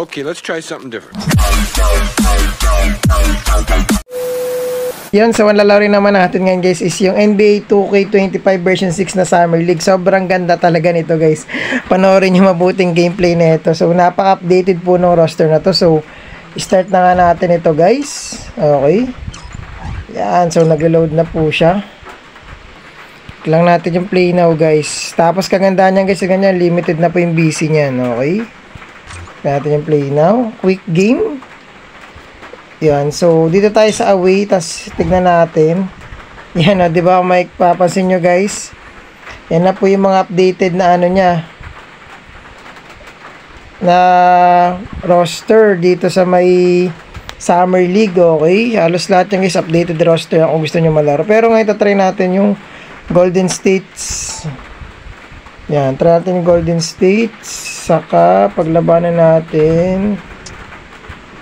Okay, let's try something different. Yun, so ang lalaro naman natin ngayon guys is yung NBA 2K25 version 6 na Summer League. Sobrang ganda talaga nito guys. Panoorin nyo mabuting gameplay na ito. So napaka-updated po ng roster na to. So start na nga natin ito guys. Okay. Yan, so nag-load na po siya. Lang natin yung play now guys. Tapos kagandahan niyan guys, ganyan, limited na po yung BC niyan. Okay. Natin yung play now. Quick game. Yan, so dito tayo sa away, tas tignan natin. Yan, di ba, Mike, papansin nyo guys. Yan na po yung mga updated na ano niya, na roster dito sa may Summer League, okay? Halos lahat yung guys, updated roster kung gusto nyo malaro. Pero ngayon, try natin yung Golden States. Yan, try natin yung Golden States. Saka, paglabanan natin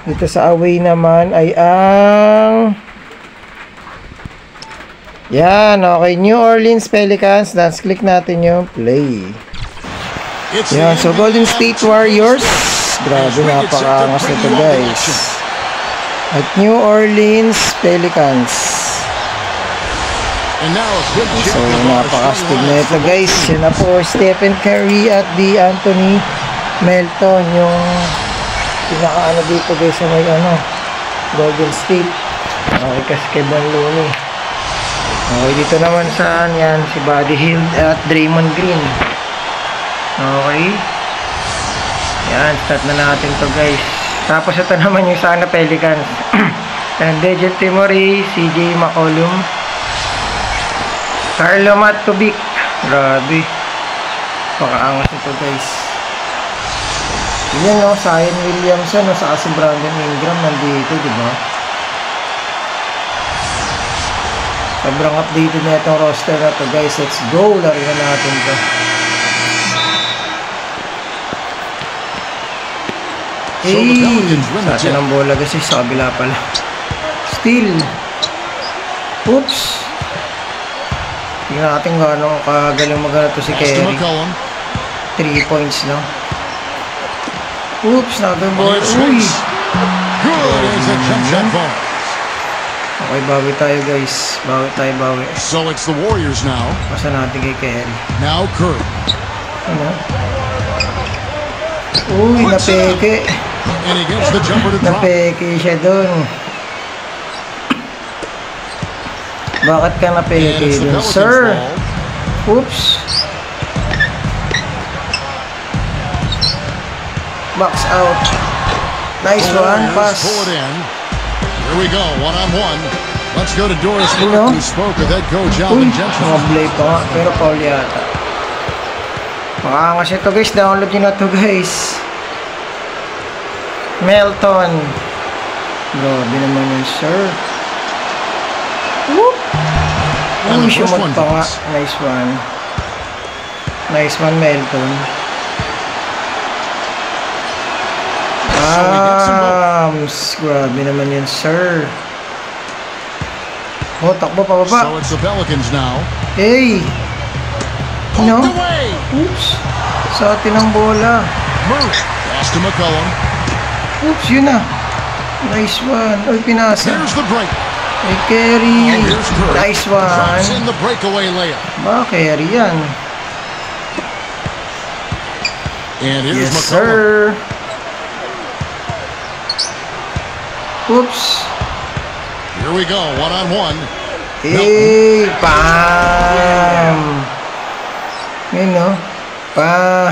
dito sa away naman ay ang yan, okay, New Orleans Pelicans. Let's click natin yung play. Yan, so Golden State Warriors. Grabe, napaka-angas nito guys. At New Orleans Pelicans. So napaka-astig na ito guys. Yan na po, Stephen Curry at Anthony Melton, yung pinaka-ano dito guys sa may Golden State. Okay, kasi Kevin Looney. Okay, dito naman saan yan, si Buddy Hield at Draymond Green. Okay. Yan, start na natin to guys. Tapos ito naman yung sana Pelicans. And Dejounte Murray, CJ McCollum, Carlo Matubic. Grabe. Pakaangas ito guys. Yan o, Zion Williamson, saka si Brandon Ingram nandito, diba? Sobrang updated na itong roster na to guys. Let's go, laro na natin to. Sa atin ang bola kasi sa kabila pala. Steal. Oops. Tingnan natin gano'ng kagaling magana to si Kerry. 3 points lang. Oops, nakagambol. Uy! Okay, bawi tayo guys. Bawi. So it's the Warriors now. Pasa natin kay Kerry. Now Curry. Ano? Uy, napeke. And he gets the jumper to drop. Napeke siya dun. Bakit ka napeke dun, sir? Oops. Box out. Nice one, pass. Here we go, one-on-one. Let's go to Doris Burke, who spoke with head coach Alvin Gentry. Mga-play pa nga, pero foul yata. Makangas ito guys, download nyo na ito guys. Melton. Grabe naman yun, sir. Whoop! Uy, sumot pa nga. Nice one. Nice one, Melton. Grabe naman yun, sir. Oh, takbo pa baba. So it's the Pelicans now. Hey! No? Oops. Sa atin ang bola. Pass to McCollum. Oops, yun na. Nice one. Uy, pinasa. Here's the break. Hey, Kerry. Nice one. Drops in the breakaway layup. Ba, Kerry yan. And here's yes, McCollum. Sir. Oops. Here we go, one-on-one. Hey, bam! Yun, no? Bam!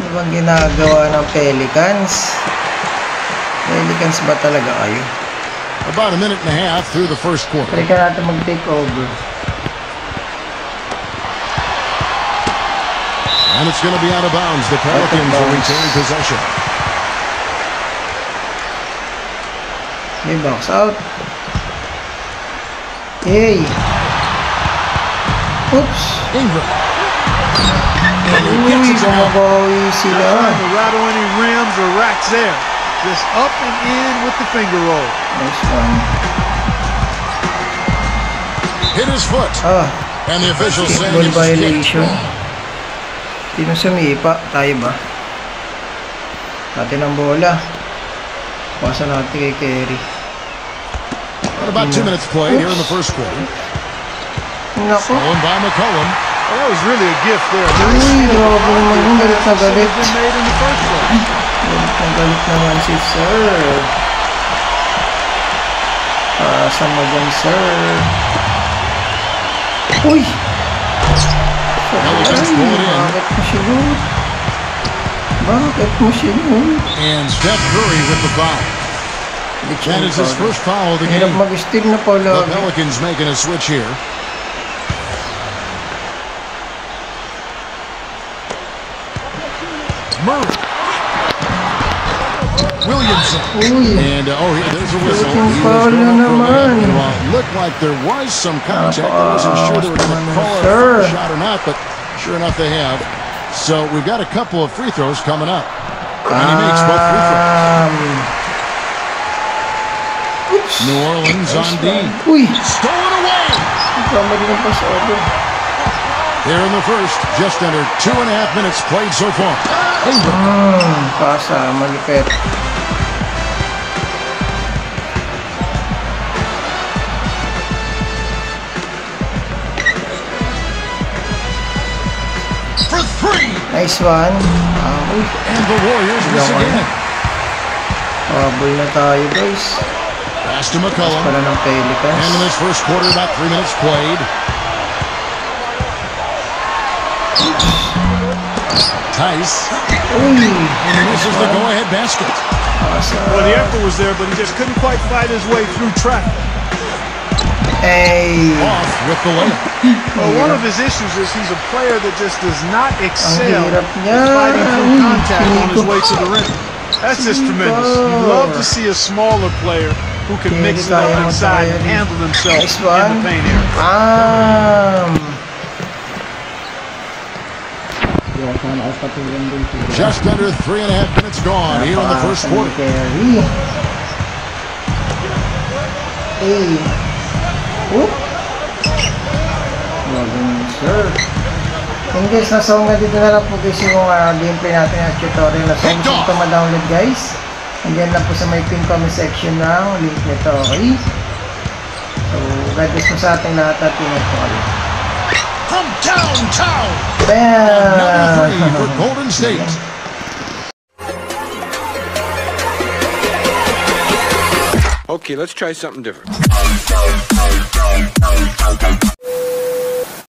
Ano bang ginagawa ng Pelicans? Pelicans ba talaga kayo? About a minute and a half through the first quarter. Try ka natin mag-take over. And it's going to be out of bounds. The Pelicans will retain possession. Okay, box out. Hey. Oops. Ingram. Uy, bumabawi sila. To rattle any rims or racks there. Just up and in with the finger roll. Nice one. Hit his foot. And the official saying ball violation. Sino sumipa? Tayo ba? Natin ang bola. Pasa natin kay Kerry. And about 2 minutes played here in the first quarter. Nako. Stolen by McCollum. Well, that was really a gift there. Uy, grabe naman yung galit na galit. Been made in the first place. Galit naman si Sir. Pasa mo dyan, Sir. Uy! Pelicans pull it in. Bakit mo sinunod? Bakit mo sinunod? And Steph Curry with the foul. That is his first foul of the Hirap game. mag-steal na pala. The Pelicans making a switch here. Murray. Williamson. Uy! And there's a whistle. Philippine He was foul going na up for a naman. minute. It looked like there was some contact. I wasn't sure they were going to call it a Sir. foul shot or not, but sure enough they have. So we've got a couple of free throws coming up. And he makes both free throws. Oops! New Orleans on D. Uy! Stolen away. Kamali ng pasobo. Here in the first, just under 2.5 minutes played so far. Pasa, malipet. For three. Nice one. Uy! And the Warriors miss again. Habol na tayo, guys. Pass to McCollum. Pala ng Pelicans. And in this first quarter, about 3 minutes played. Tice. Uy! And he misses the go-ahead basket. Pasa. Well, the effort was there, but he just couldn't quite fight his way through traffic. Hey! Off with the layup. Well, one of his issues is he's a player that just does not excel hirap in niya. fighting through Uy, contact on his Chico. way to the rim. That's just tremendous. You love to see a smaller player who can mix it up inside and handle himself Nice in one. the paint area. Just under 3.5 minutes gone here in the first quarter. Kerry. Hey. Whoop. Sir. And guys, nasa nga dito na lang po guys yung gameplay natin at tutorial na so gusto ito ma-download guys. Andiyan lang po sa may pin comment section ng link nito, okay? So, God bless po sa ating lahat at ingat po kayo. From downtown. Bam! Number 3 for Golden State. Okay, let's try something different.